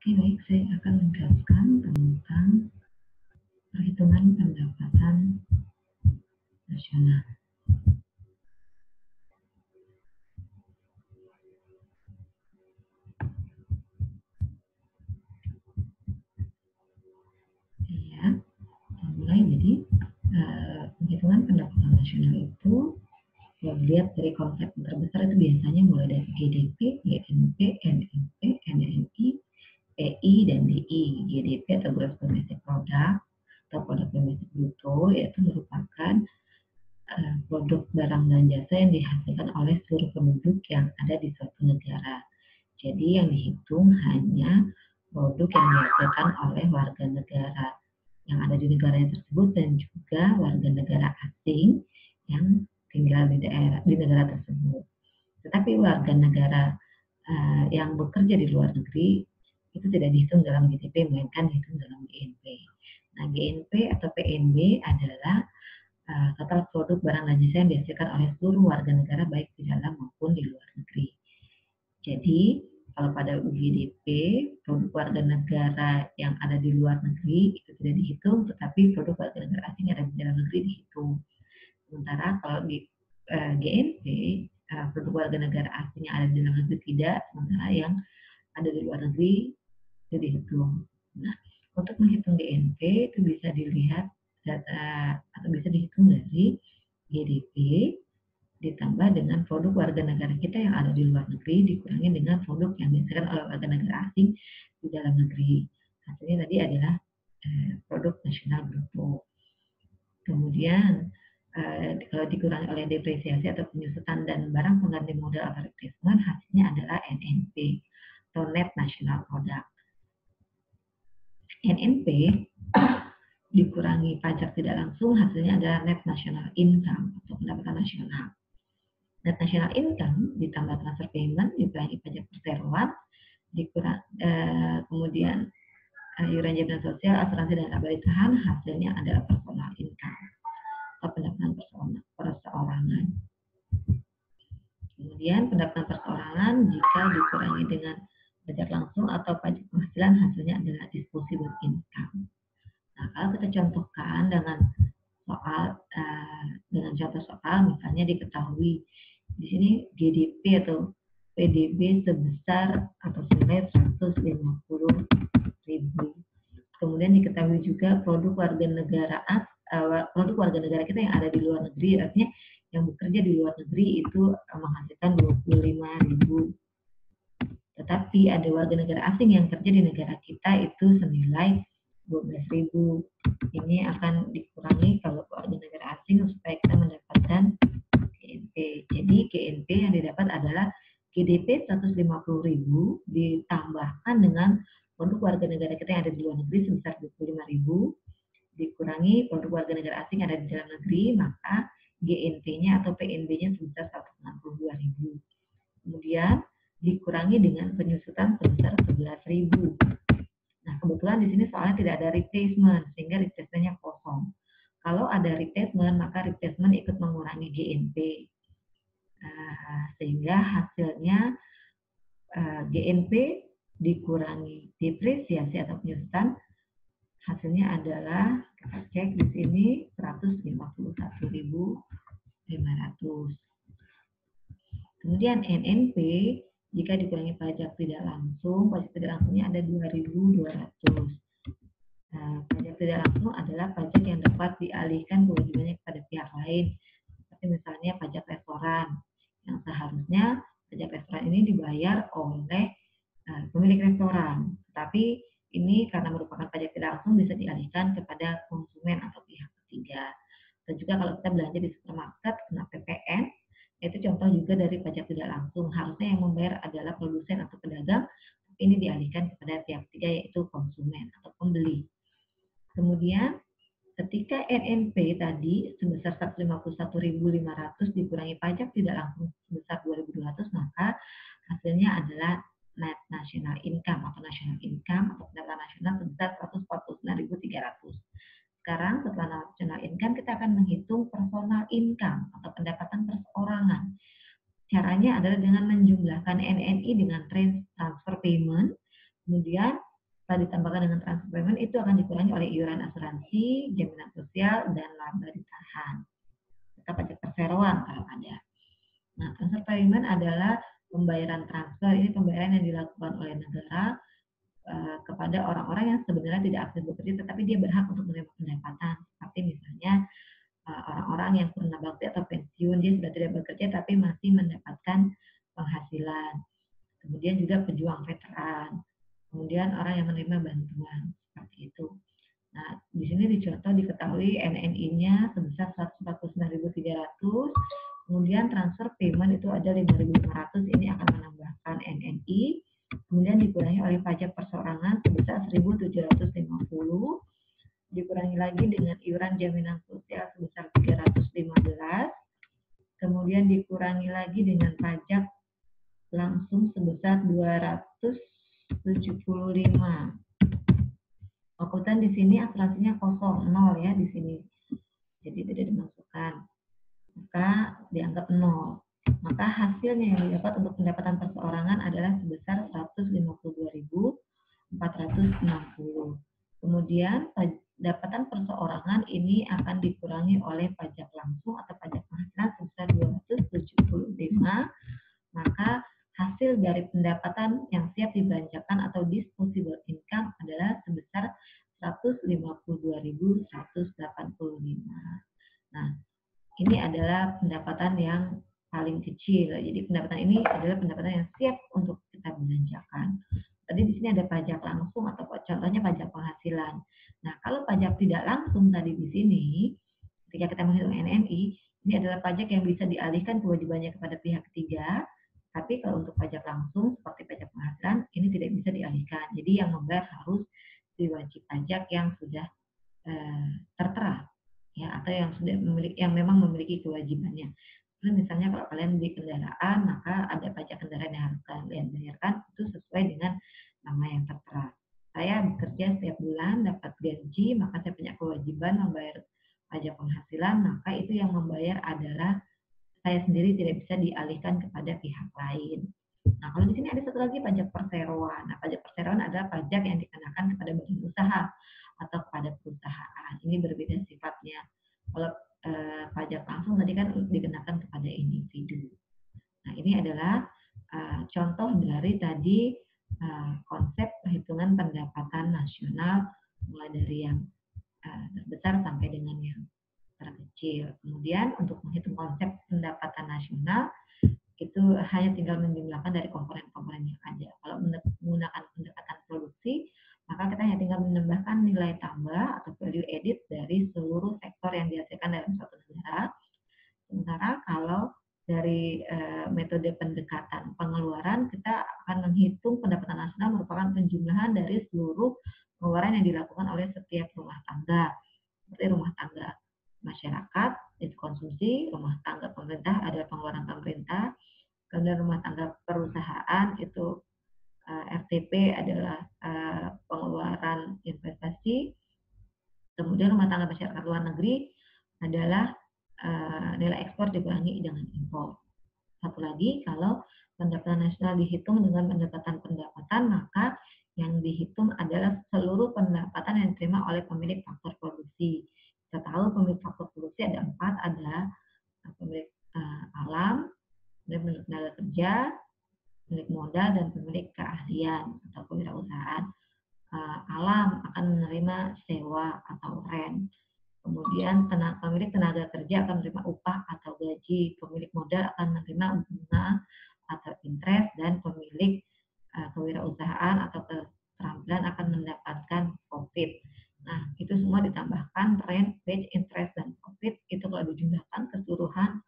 Oke, baik, saya akan menjelaskan tentang perhitungan pendapatan nasional. Ya, mulai jadi perhitungan pendapatan nasional itu dilihat dari konsep terbesar itu biasanya mulai dari GDP, GNP, NNP, NNI, PI, dan DI. GDP atau Gross Domestic Product atau produk domestik bruto yaitu merupakan produk barang dan jasa yang dihasilkan oleh seluruh penduduk yang ada di suatu negara. Jadi yang dihitung hanya produk yang dihasilkan oleh warga negara yang ada di negara tersebut dan juga warga negara asing yang tinggal di negara tersebut. Tetapi warga negara yang bekerja di luar negeri itu tidak dihitung dalam GDP melainkan dihitung dalam GNP. Nah, GNP atau PNB adalah total produk barang dan jasa yang dihasilkan oleh seluruh warga negara baik di dalam maupun di luar negeri. Jadi kalau pada GDP, produk warga negara yang ada di luar negeri itu tidak dihitung, tetapi produk warga negara asing yang ada di dalam negeri dihitung. Sementara kalau di GNP, produk warga negara asing yang ada di dalam negeri tidak, sementara yang ada di luar negeri itu dihitung. Nah, untuk menghitung GNP itu bisa dilihat atau bisa dihitung dari GDP ditambah dengan produk warga negara kita yang ada di luar negeri dikurangi dengan produk yang dihasilkan oleh warga negara asing di dalam negeri. Hasilnya tadi adalah produk nasional bruto. Kemudian kalau dikurangi oleh depresiasi atau penyusutan dan barang pengganti modal atau replacement, hasilnya adalah NNP atau Net National Product. NNP dikurangi pajak tidak langsung, hasilnya adalah Net National Income atau pendapatan nasional. Net National Income ditambah transfer payment dikurangi pajak perseroan, kemudian iuran jaminan sosial, asuransi dan abalitaan, hasilnya adalah personal income atau pendapatan perseorangan. Kemudian pendapatan perseorangan jika dikurangi dengan pajak langsung atau pajak penghasilan, hasilnya adalah disposable income. Nah, kalau kita contohkan dengan contoh soal, misalnya diketahui di sini GDP atau PDB sebesar atau senilai 150.000. Kemudian diketahui juga produk warga negara kita yang ada di luar negeri, artinya yang bekerja di luar negeri itu menghasilkan 25.000. Tetapi ada warga negara asing yang kerja di negara kita itu senilai 12.000. Ini akan dikurangi kalau warga negara asing supaya kita mendapatkan GNP. Jadi GNP yang didapat adalah GDP 150.000 ditambahkan dengan produk warga negara kita yang ada di luar negeri sebesar 25.000 dikurangi produk warga negara asing yang ada di dalam negeri, maka GNP-nya atau PNB-nya sebesar 162.000. Kemudian dikurangi dengan penyusutan sebesar 11.000. Nah, kebetulan di sini soalnya tidak ada replacement, sehingga replacement-nya kosong. Kalau ada replacement, maka replacement ikut mengurangi GNP. Sehingga hasilnya GNP dikurangi depresiasi atau penyusutan, hasilnya adalah, kita cek di sini, 151.500. Kemudian NNP, jika dikurangi pajak tidak langsung, pajak tidak langsungnya ada 2.200. Pajak tidak langsung adalah pajak yang dapat dialihkan kewajibannya kepada pihak lain, seperti misalnya pajak restoran, yang seharusnya pajak restoran ini dibayar oleh pemilik restoran, tetapi ini karena merupakan pajak tidak langsung bisa dialihkan kepada konsumen atau pihak ketiga. Dan juga kalau kita belanja di supermarket kena PPN, itu contoh juga dari pajak tidak langsung. Harusnya yang membayar adalah produsen atau pedagang, tapi ini dialihkan kepada pihak ketiga yaitu konsumen atau pembeli. Kemudian ketika NNP tadi sebesar 151.500 dikurangi pajak tidak langsung sebesar 2.200, maka hasilnya adalah Net National Income atau National Income atau pendapatan nasional sebesar 149.300. Sekarang setelah National Income kita akan menghitung Personal Income atau pendapatan perseorangan. Caranya adalah dengan menjumlahkan NNI dengan transfer payment, kemudian setelah ditambahkan dengan transfer payment itu akan dikurangi oleh iuran asuransi, jaminan sosial, dan laba ditahan. Serta pajak perseroan kalau ada. Nah, transfer payment adalah pembayaran transfer. Ini pembayaran yang dilakukan oleh negara kepada orang-orang yang sebenarnya tidak aktif bekerja, tetapi dia berhak untuk menerima pendapatan. Seperti misalnya orang-orang yang purna bakti atau pensiun, dia sudah tidak bekerja tapi masih mendapatkan penghasilan. Kemudian juga pejuang veteran. Kemudian orang yang menerima bantuan, seperti itu. Nah, di sini dicontoh diketahui NNI-nya sebesar 149.300, kemudian transfer payment itu ada 5.500, ini akan menambahkan NNI, kemudian dikurangi oleh pajak perseorangan sebesar 1.750, dikurangi lagi dengan iuran jaminan sosial sebesar 315, kemudian dikurangi lagi dengan pajak langsung sebesar 275. Akuntan di sini asuransinya kosong, 0 ya di sini. Jadi tidak dimasukkan. Maka dianggap 0. Maka hasilnya yang didapat untuk pendapatan perseorangan adalah sebesar 152.460. Kemudian pendapatan perseorangan ini akan dikurangi oleh pajak langsung atau pajak penghasilan sebesar 275. Maka hasil dari pendapatan yang siap dibelanjakan atau disposable income adalah sebesar 152.185. Nah, ini adalah pendapatan yang paling kecil. Jadi pendapatan ini adalah pendapatan yang siap untuk kita belanjakan. Tadi di sini ada pajak langsung atau contohnya pajak penghasilan. Nah, kalau pajak tidak langsung tadi di sini, ketika kita menghitung NNI, ini adalah pajak yang bisa dialihkan kewajibannya kepada pihak ketiga. Tapi kalau untuk pajak langsung seperti pajak penghasilan ini tidak bisa dialihkan. Jadi yang membayar harus wajib pajak yang sudah tertera ya, atau yang sudah yang memang memiliki kewajibannya. Terus misalnya kalau kalian beli kendaraan, maka ada pajak kendaraan yang harus kalian bayarkan itu sesuai dengan nama yang tertera. Saya bekerja setiap bulan dapat gaji, maka saya punya kewajiban membayar pajak penghasilan, maka itu yang membayar adalah saya sendiri, tidak bisa dialihkan kepada pihak lain. Nah, kalau di sini ada satu lagi pajak perseroan. Nah, pajak perseroan adalah pajak yang dikenakan kepada badan usaha atau kepada perusahaan. Ini berbeda sifatnya. Kalau pajak langsung tadi kan dikenakan kepada individu. Nah, ini adalah contoh dari tadi konsep perhitungan pendapatan nasional mulai dari yang terbesar sampai dengan yang terkecil. Kemudian untuk menghitung konsep pendapatan nasional itu hanya tinggal menjumlahkan dari komponen-komponen yang ada. Kalau menggunakan pendekatan produksi, maka kita hanya tinggal menambahkan nilai tambah atau value added dari seluruh sektor yang dihasilkan dalam suatu negara. Sementara kalau dari metode pendekatan pengeluaran, kita akan menghitung pendapatan nasional merupakan penjumlahan dari seluruh pengeluaran yang dilakukan oleh setiap rumah tangga. Seperti rumah tangga masyarakat itu konsumsi, rumah tangga pemerintah adalah pengeluaran pemerintah, kemudian rumah tangga perusahaan itu RTP adalah pengeluaran investasi, kemudian rumah tangga masyarakat luar negeri adalah nilai ekspor dikurangi dengan impor. Satu lagi, kalau pendapatan nasional dihitung dengan pendapatan, maka yang dihitung adalah seluruh pendapatan yang diterima oleh pemilik faktor produksi. Kita tahu pemilik faktor produksi ada 4, ada pemilik alam, pemilik tenaga kerja, pemilik modal, dan pemilik keahlian atau kewirausahaan. Alam akan menerima sewa atau rent. Kemudian pemilik tenaga kerja akan menerima upah atau gaji, pemilik modal akan menerima bunga atau interest, dan pemilik kewirausahaan atau keterampilan akan mendapatkan profit. Nah, itu semua ditambahkan rent, wage, interest, dan profit, itu kalau dijumlahkan keseluruhan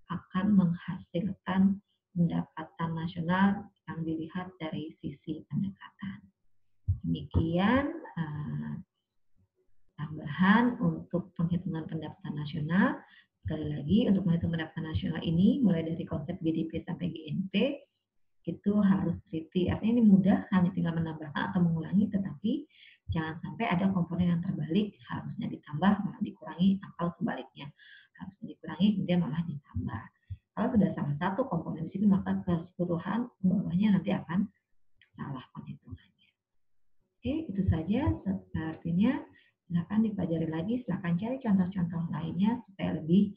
akan menghasilkan pendapatan nasional yang dilihat dari sisi pendekatan. Demikian tambahan untuk penghitungan pendapatan nasional. Sekali lagi, untuk menghitung pendapatan nasional ini, mulai dari konsep GDP sampai GNP, itu harus teliti. Artinya ini mudah, hanya tinggal menambahkan atau mengulangi, tetapi jangan sampai ada komponen yang terbalik, harusnya ditambah malah dikurangi, atau sebaliknya harusnya dikurangi kemudian malah ditambah. Kalau sudah salah satu komponen di sini, maka keseluruhan bawahnya nanti akan salah penghitungannya. Oke, itu saja artinya silakan dipelajari lagi, silakan cari contoh-contoh lainnya supaya lebih